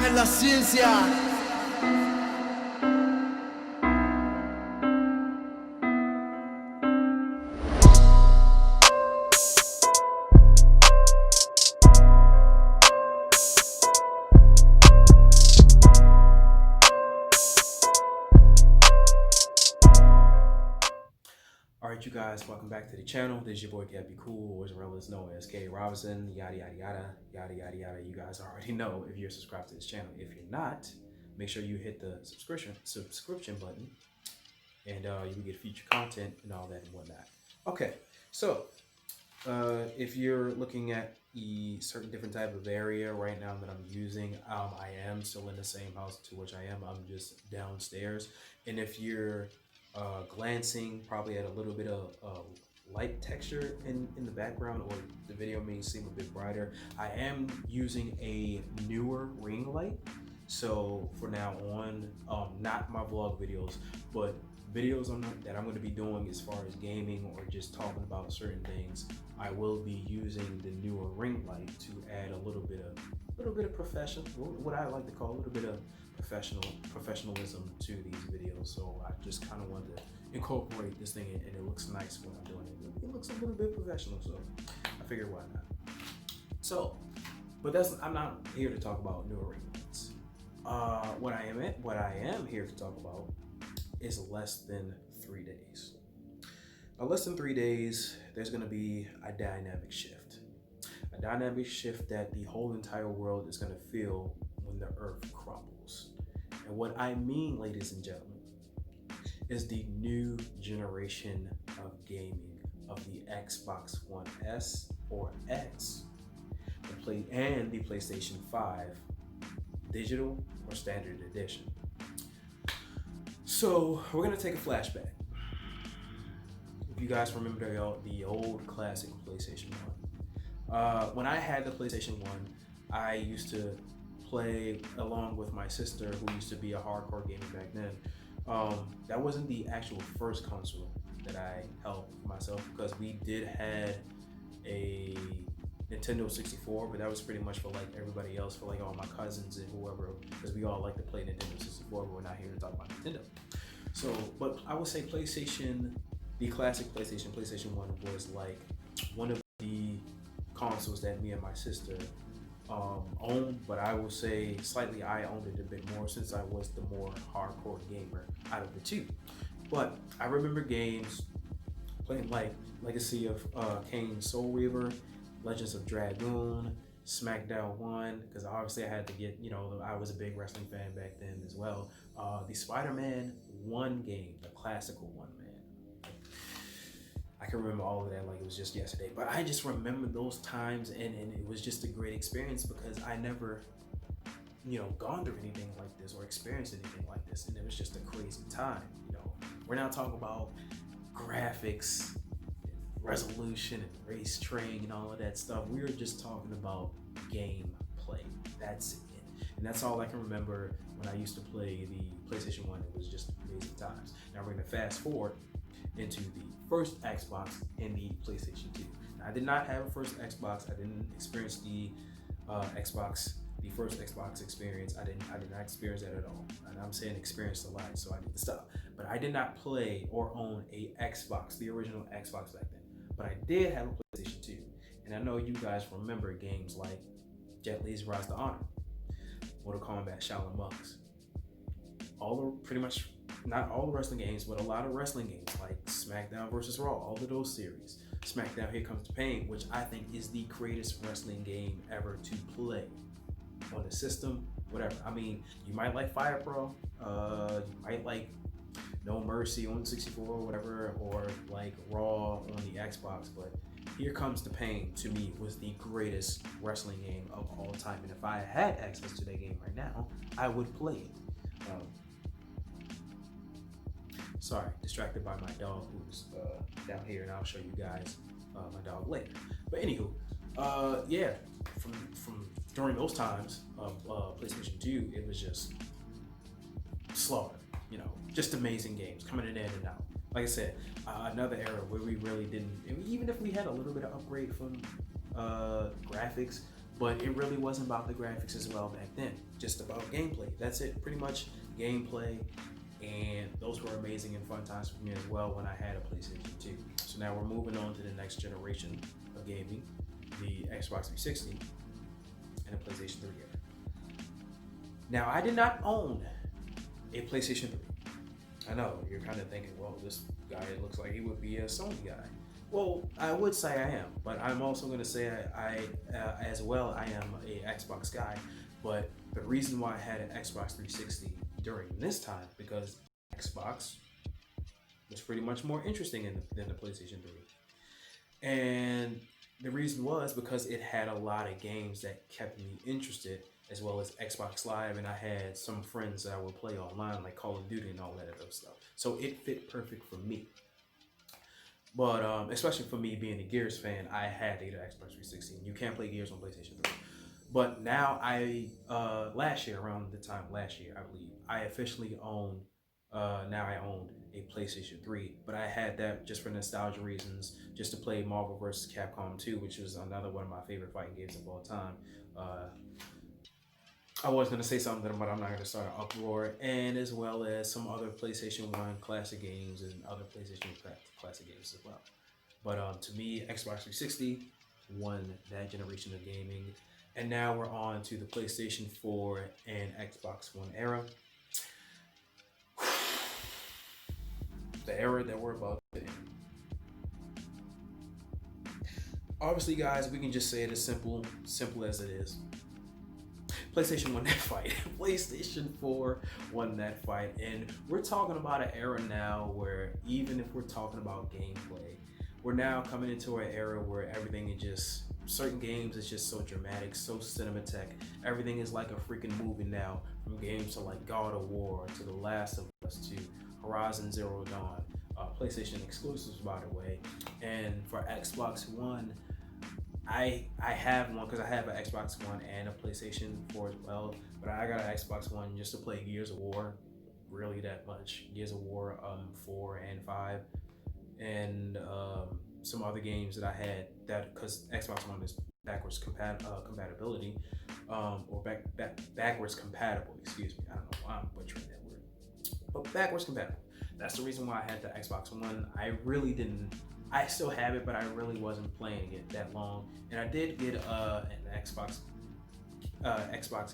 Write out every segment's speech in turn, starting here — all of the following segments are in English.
en la ciencia. Alright, you guys, welcome back to the channel. This is your boy Gabby Cool, or as well as known as K Robinson, yada yada yada, yada yada yada. You guys already know if you're subscribed to this channel. If you're not, make sure you hit the subscription button, and you will get future content and all that and whatnot. Okay, so if you're looking at a certain different type of area right now that I'm using, I am still in the same house to which I am. I'm just downstairs, and if you're glancing probably at a little bit of light texture in the background, or the video may seem a bit brighter, I am using a newer ring light. So for now on, not my vlog videos, but videos that I'm going to be doing as far as gaming or just talking about certain things, I will be using the newer ring light to add a little bit of professional, what I like to call a little bit of professionalism to these videos. So I just kind of wanted to incorporate this thing, and it looks nice when I'm doing it. It looks a little bit professional, so I figured why not. So, but I'm not here to talk about newer ring lights. What I am here to talk about is less than 3 days. Now, less than 3 days, there's going to be a dynamic shift. A dynamic shift that the whole entire world is going to feel when the earth crumbles. And what I mean, ladies and gentlemen, is the new generation of gaming of the Xbox One S or X, and the PlayStation 5 digital or standard edition. So we're gonna take a flashback. If you guys remember the old classic PlayStation 1. When I had the PlayStation 1, I used to play along with my sister, who used to be a hardcore gamer back then. That wasn't the actual first console that I held for myself, because we did have a Nintendo 64, but that was pretty much for like everybody else, for like all my cousins and whoever, because we all like to play Nintendo 64, but we're not here to talk about Nintendo. So, but I would say PlayStation, the classic PlayStation 1 was like one of the consoles that me and my sister owned, but I will say slightly I owned it a bit more, since I was the more hardcore gamer out of the two. But I remember games playing like Legacy of Kain Soul Reaver, Legends of Dragoon, SmackDown 1, because obviously I had to get, I was a big wrestling fan back then as well. The Spider-Man 1 game, the classical one, man. I can remember all of that like it was just yesterday. But I just remember those times, and it was just a great experience, because I never, gone through anything like this or experienced anything like this. And it was just a crazy time. We're not talking about graphics, resolution, and race training and all of that stuff. We were just talking about gameplay. That's it. And that's all I can remember when I used to play the PlayStation 1. It was just amazing times. Now we're going to fast forward into the first Xbox and the PlayStation 2. Now, I did not have a first Xbox. I didn't experience the first Xbox experience. I did not experience that at all. And I'm saying experience a lot, so I need to stop. But I did not play or own a Xbox, the original Xbox back then. But I did have a PlayStation 2. And I know you guys remember games like Jet Li's Rise to Honor, Mortal Kombat, Shaolin Monks. Pretty much, not all the wrestling games, but a lot of wrestling games like SmackDown versus Raw, all of those series. SmackDown Here Comes the Pain, which I think is the greatest wrestling game ever to play on the system, whatever. I mean, you might like Fire Pro, you might like No Mercy on 64 or whatever, or like Raw on the Xbox, but Here Comes the Pain to me was the greatest wrestling game of all time. And if I had access to that game right now, I would play it. Sorry, distracted by my dog who's down here, and I'll show you guys my dog later. But anywho, yeah, from during those times of PlayStation 2, it was just slaughter. Just amazing games coming in and out. Like I said, another era where we really didn't, even if we had a little bit of upgrade from graphics, but it really wasn't about the graphics as well back then. Just about gameplay. That's it, pretty much gameplay. And those were amazing and fun times for me as well when I had a PlayStation 2. So now we're moving on to the next generation of gaming, the Xbox 360 and the PlayStation 3 era. Now, I did not own a PlayStation 3. I know, you're kind of thinking, well, this guy looks like he would be a Sony guy. Well, I would say I am, but I'm also going to say I as well, I am a Xbox guy. But the reason why I had an Xbox 360 during this time, because Xbox was pretty much more interesting than the PlayStation 3. And the reason was because it had a lot of games that kept me interested, as well as Xbox Live, and I had some friends that I would play online, like Call of Duty and all that other stuff. So it fit perfect for me. But especially for me being a Gears fan, I had to get an Xbox 360. You can't play Gears on PlayStation 3. But now last year, around the time last year, I believe, I officially owned, now I own a PlayStation 3. But I had that just for nostalgia reasons, just to play Marvel vs. Capcom 2, which was another one of my favorite fighting games of all time. I was going to say something, but I'm not going to start an uproar. And as well as some other PlayStation 1 classic games and other PlayStation classic games as well. But to me, Xbox 360 won that generation of gaming. And now we're on to the PlayStation 4 and Xbox One era. The era that we're about to end. Obviously, guys, we can just say it as simple as it is. PlayStation won that fight. PlayStation 4 won that fight. And we're talking about an era now where even if we're talking about gameplay, we're now coming into an era where everything is just, certain games is just so dramatic, so cinematic. Everything is like a freaking movie now, from games to like God of War, to The Last of Us, to Horizon Zero Dawn, PlayStation exclusives, by the way. And for Xbox One, I have one because I have an Xbox One and a PlayStation 4 as well, but I got an Xbox One just to play Gears of War, really that much. Gears of War 4 and 5, and some other games that I had, that because Xbox One is backwards compatibility, or backwards compatible, excuse me. I don't know why I'm butchering that word, but backwards compatible. That's the reason why I had the Xbox One. I still have it, but I really wasn't playing it that long. And I did get an Xbox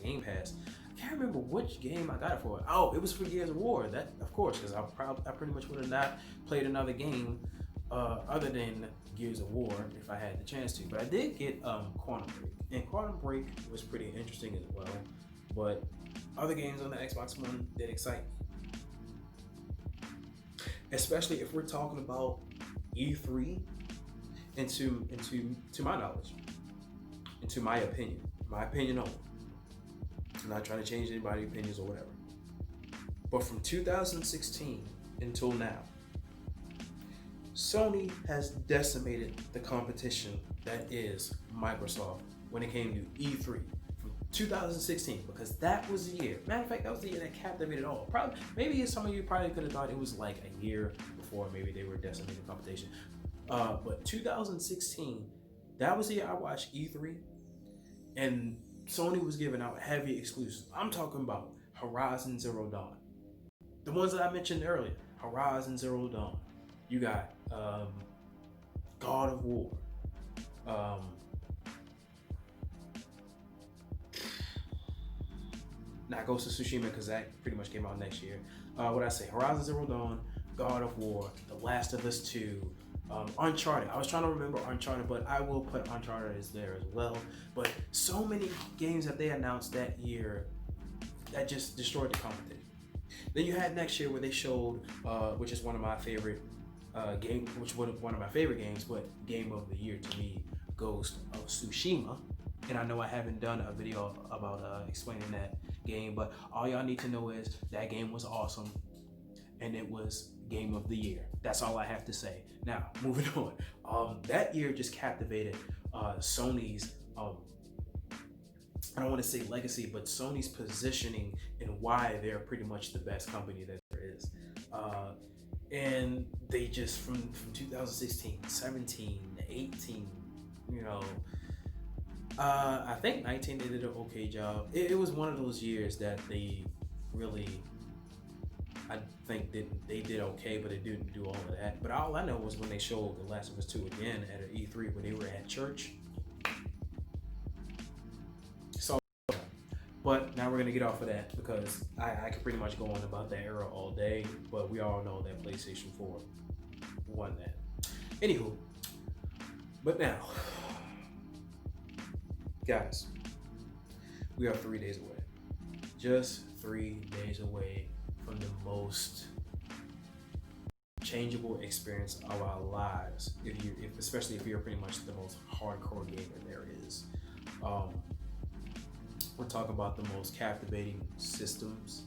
Game Pass. I can't remember which game I got it for. Oh, it was for Gears of War. That, of course, because I pretty much would have not played another game other than Gears of War if I had the chance to. But I did get Quantum Break, and Quantum Break was pretty interesting as well. But other games on the Xbox One did excite me, especially if we're talking about E3, and to my knowledge, and to my opinion only. I'm not trying to change anybody's opinions or whatever. But from 2016 until now, Sony has decimated the competition that is Microsoft when it came to E3 from 2016, because that was the year. Matter of fact, that was the year that captivated all. Probably, maybe some of you probably could have thought it was like a year before maybe they were decimating competition. But 2016, that was the year I watched E3, and Sony was giving out heavy exclusives. I'm talking about Horizon Zero Dawn, the ones that I mentioned earlier. Horizon Zero Dawn. You got God of War. Not Ghost of Tsushima, because that pretty much came out next year. What I say? Horizon Zero Dawn, God of War, The Last of Us 2, Uncharted. I was trying to remember Uncharted, but I will put Uncharted as there as well. But so many games that they announced that year that just destroyed the competition. Then you had next year where they showed, which is one of my favorite one of my favorite games, but game of the year to me, Ghost of Tsushima. And I know I haven't done a video about explaining that game, but all y'all need to know is that game was awesome, and it was game of the year. That's all I have to say. Now, moving on. That year just captivated Sony's, I don't want to say legacy, but Sony's positioning and why they're pretty much the best company that there is. And they just, from 2016, 17, 18, I think 19 they did an okay job. It was one of those years that they really, I think that they did okay, but they didn't do all of that. But all I know was when they showed The Last of Us 2 again at an E3 when they were at church. So, but now we're gonna get off of that because I could pretty much go on about that era all day. But we all know that PlayStation 4 won that. Anywho, but now, guys, we are 3 days away. Just 3 days away from the most changeable experience of our lives. Especially if you're pretty much the most hardcore gamer there is. We're talking about the most captivating systems,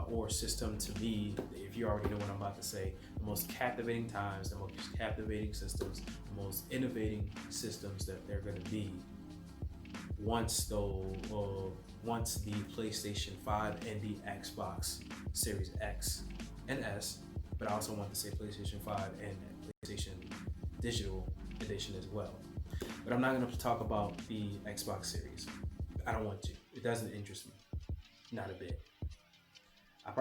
or system to me. If you already know what I'm about to say, the most captivating times, the most captivating systems, the most innovating systems that they're going to be once the PlayStation 5 and the Xbox Series X and S, but I also want to say PlayStation 5 and PlayStation Digital Edition as well. But I'm not going to talk about the Xbox Series. I don't want to. It doesn't interest me. Not a bit. I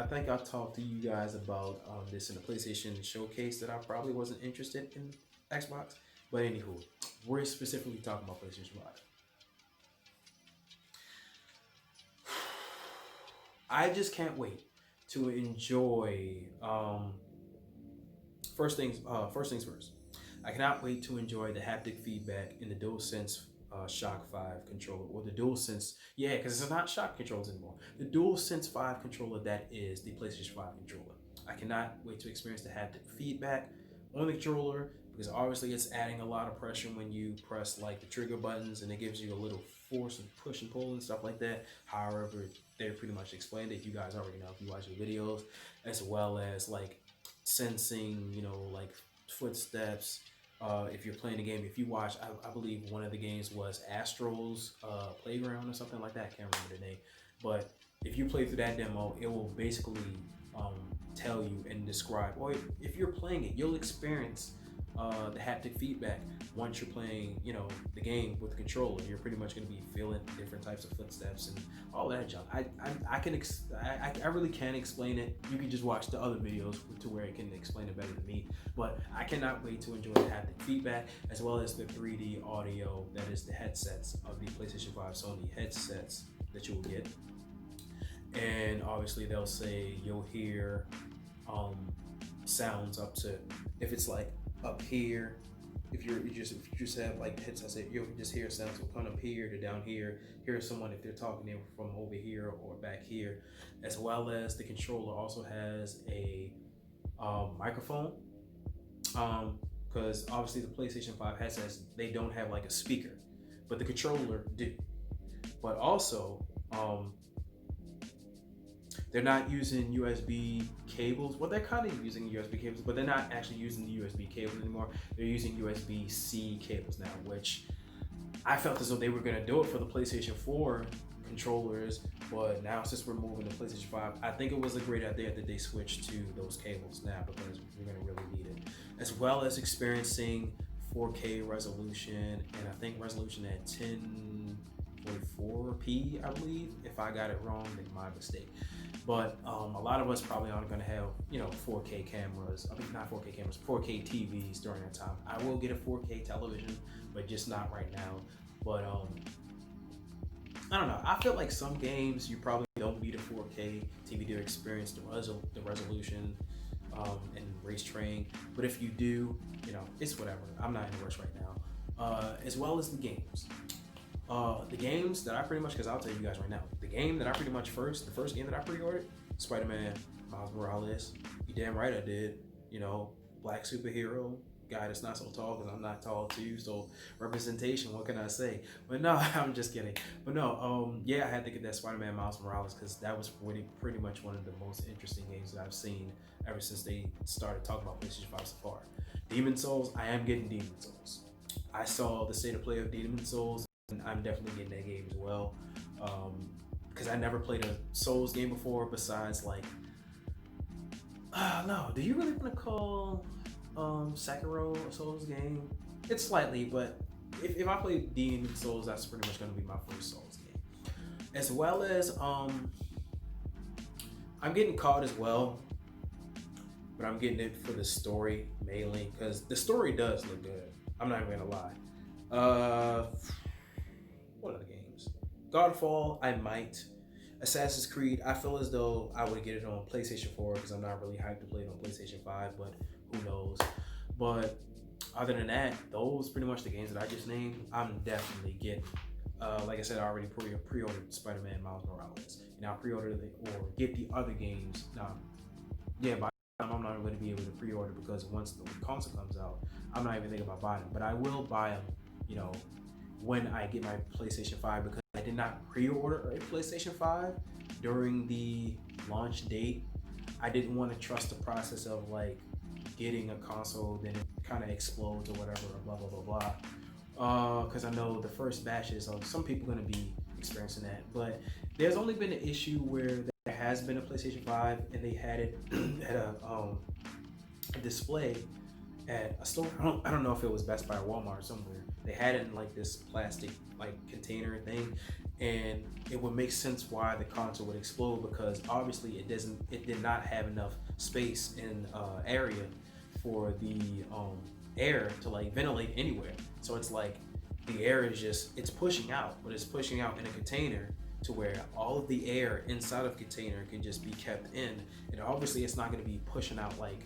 think I talked to you guys about this in the PlayStation showcase that I probably wasn't interested in Xbox. But anywho, we're specifically talking about PlayStation 5. I just can't wait to enjoy. First things first. I cannot wait to enjoy the haptic feedback in the DualSense Shock 5 controller, or the DualSense. Yeah, because it's not Shock controllers anymore. The DualSense 5 controller that is the PlayStation 5 controller. I cannot wait to experience the haptic feedback on the controller because obviously it's adding a lot of pressure when you press like the trigger buttons, and it gives you a little force and push and pull and stuff like that. However, they pretty much explained it. You guys already know if you watch the videos, as well as like sensing, like footsteps. If you're playing the game, if you watch, I believe one of the games was Astro's Playground or something like that. I can't remember the name, but if you play through that demo, it will basically tell you and describe, or if you're playing it, you'll experience the haptic feedback once you're playing, the game with the controller. You're pretty much going to be feeling different types of footsteps and all that junk. I really can't explain it. You can just watch the other videos to where it can explain it better than me. But I cannot wait to enjoy the haptic feedback as well as the 3D audio. That is the headsets of the PlayStation 5 Sony headsets that you will get. And obviously they'll say you'll hear sounds up to, if it's like up here, if you just have like headsets, you'll just hear sounds will come up here to down here, hear someone if they're talking from over here or back here, as well as the controller also has a microphone, because obviously the PlayStation 5 headsets, they don't have like a speaker, but the controller do. But also they're not using USB cables. Well, they're kind of using USB cables, but they're not actually using the USB cables anymore. They're using USB-C cables now, which I felt as though they were going to do it for the PlayStation 4 controllers, but now since we're moving to PlayStation 5, I think it was a great idea that they switched to those cables now, because we're going to really need it. As well as experiencing 4K resolution, and I think resolution at 1044p, I believe. If I got it wrong, then my mistake. But a lot of us probably aren't going to have 4K cameras. I mean, not 4K cameras, 4K TVs during that time. I will get a 4K television, but just not right now. But I don't know. I feel like some games you probably don't need a 4K TV to experience the resolution and race train. But if you do, it's whatever. I'm not in a rush right now. As well as the games. The games that I pretty much, because I'll tell you guys right now, the game that I pretty much the first game that I pre-ordered, Spider-Man Miles Morales. You damn right I did. Black superhero guy that's not so tall, because I'm not tall too. So representation, what can I say? But no, I'm just kidding. But no, yeah, I had to get that Spider-Man Miles Morales because that was pretty much one of the most interesting games that I've seen ever since they started talking about PlayStation 5 so far. Demon Souls, I am getting Demon Souls. I saw the state of play of Demon Souls, and I'm definitely getting that game as well. Because I never played a Souls game before besides like, no, do you really want to call Sekiro a Souls game? It's slightly, but if I play Demon Souls, that's pretty much gonna be my first Souls game. As well as I'm getting caught as well, but I'm getting it for the story mainly because the story does look good. I'm not even gonna lie. What other games? Godfall, I might. Assassin's Creed, I feel as though I would get it on PlayStation 4 because I'm not really hyped to play it on PlayStation 5, but who knows. But other than that, those pretty much the games that I just named, I'm definitely getting. Like I said, I already pre-ordered Spider-Man Miles Morales. And I'll pre-order or get the other games. Now, yeah, by the time I'm not going to be able to pre-order because once the console comes out, I'm not even thinking about buying them. But I will buy them, you know, when I get my PlayStation 5 because I did not pre-order a PlayStation 5 during the launch date. I didn't want to trust the process of like getting a console, then it kind of explodes or whatever, blah, blah, blah, blah. Because I know the first batches of some people going to be experiencing that. But there's only been an issue where there has been a PlayStation 5 and they had it at a display at a store. I don't know if it was Best Buy or Walmart or somewhere. They had it in like this plastic like container thing, and it would make sense why the console would explode because obviously it did not have enough space in area for the air to like ventilate anywhere. So it's like the air is just, it's pushing out, but it's pushing out in a container to where all of the air inside of the container can just be kept in, and obviously it's not going to be pushing out like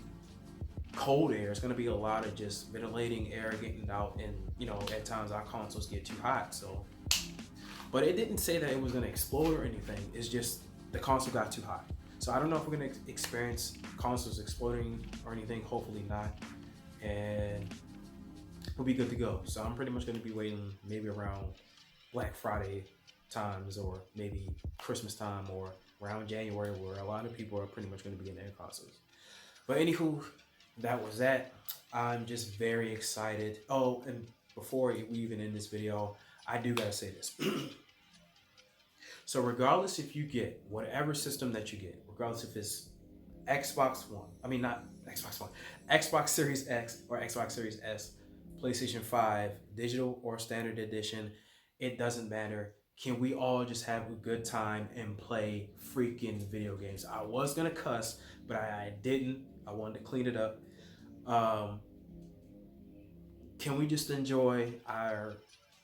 cold air. It's going to be a lot of just ventilating air getting out, and you know, at times our consoles get too hot. So, but it didn't say that it was going to explode or anything. It's just the console got too hot. So I don't know if we're going to experience consoles exploding or anything. Hopefully not, and we'll be good to go. So I'm pretty much going to be waiting maybe around Black Friday times or maybe Christmas time or around January, where a lot of people are pretty much going to be getting their consoles. But anywho, that was that. I'm just very excited. Oh, and before we even end this video, I do gotta say this. So regardless if you get whatever system that you get, regardless if it's Xbox One, I mean not Xbox One, Xbox Series X or Xbox Series S, PlayStation 5, digital or standard edition, it doesn't matter. Can we all just have a good time and play freaking video games? I was gonna cuss, but I didn't. I wanted to clean it up. Can we just enjoy our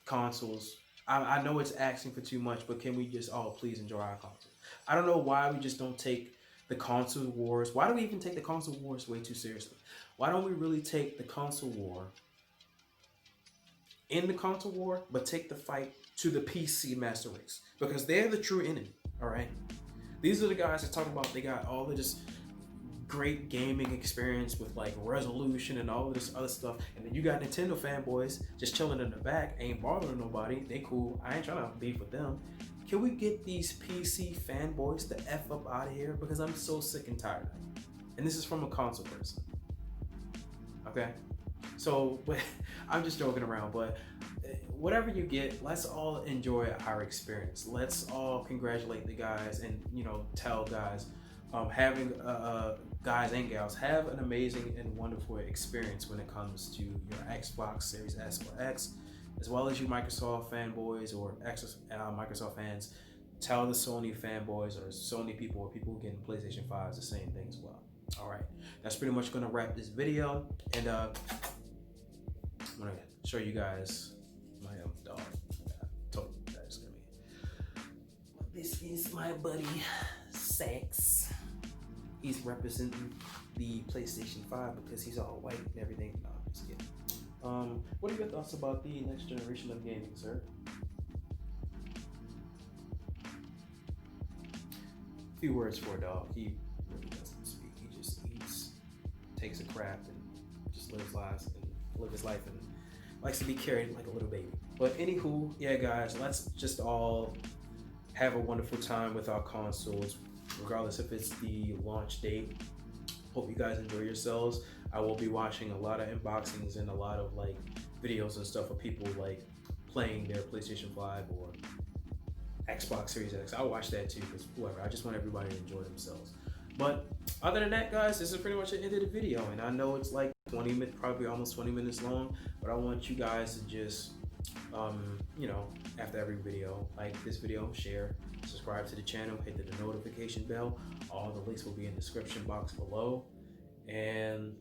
consoles? I know it's asking for too much, but can we just all please enjoy our consoles? I don't know why we just don't take the console wars. Why do we even take the console wars way too seriously? Why don't we really take the console war in the console war, but take the fight to the PC master race? Because they're the true enemy, all right? These are the guys that talk about they got all of this great gaming experience with like resolution and all of this other stuff, and then you got Nintendo fanboys just chilling in the back, ain't bothering nobody. They cool. I ain't trying to beef with them. Can we get these PC fanboys the F up out of here? Because I'm so sick and tired of it. And this is from a console person. Okay? So, but I'm just joking around, but whatever you get, let's all enjoy our experience. Let's all congratulate the guys and, you know, tell guys, having guys and gals have an amazing and wonderful experience when it comes to your Xbox Series S or X, as well as you Microsoft fanboys or Microsoft fans. Tell the Sony fanboys or Sony people or people who get PlayStation 5s the same thing as well. All right, that's pretty much gonna wrap this video, and I'm gonna show you guys my dog. Totally, that's gonna be. This is my buddy Sex. He's representing the PlayStation 5 because he's all white and everything. No, I'm just kidding. What are your thoughts about the next generation of gaming, sir? A few words for a dog. He really doesn't speak. He just eats, takes a crap, and just lives his life and likes to be carried like a little baby. But anywho, yeah, guys, let's just all have a wonderful time with our consoles, regardless if it's the launch date. Hope you guys enjoy yourselves. I will be watching a lot of unboxings and a lot of like videos and stuff of people like playing their PlayStation 5 or Xbox Series X. I'll watch that too, because whoever, I just want everybody to enjoy themselves. But other than that, guys, this is pretty much the end of the video, and I know it's like 20 minutes, probably almost 20 minutes long, but I want you guys to just you know, after every video, like this video, share, subscribe to the channel, hit the notification bell. All the links will be in the description box below. And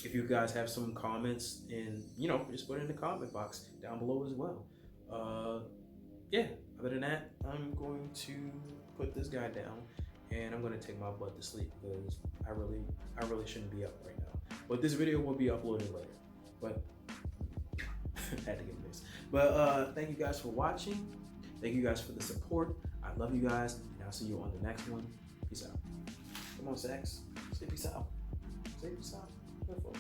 if you guys have some comments, and you know, just put it in the comment box down below as well. Yeah, other than that, I'm going to put this guy down and I'm going to take my butt to sleep because I really shouldn't be up right now. But this video will be uploaded later. But had to get this. But thank you guys for watching. Thank you guys for the support. I love you guys, and I'll see you on the next one. Peace out. Come on, Sax. Say peace out. Say peace out. Careful.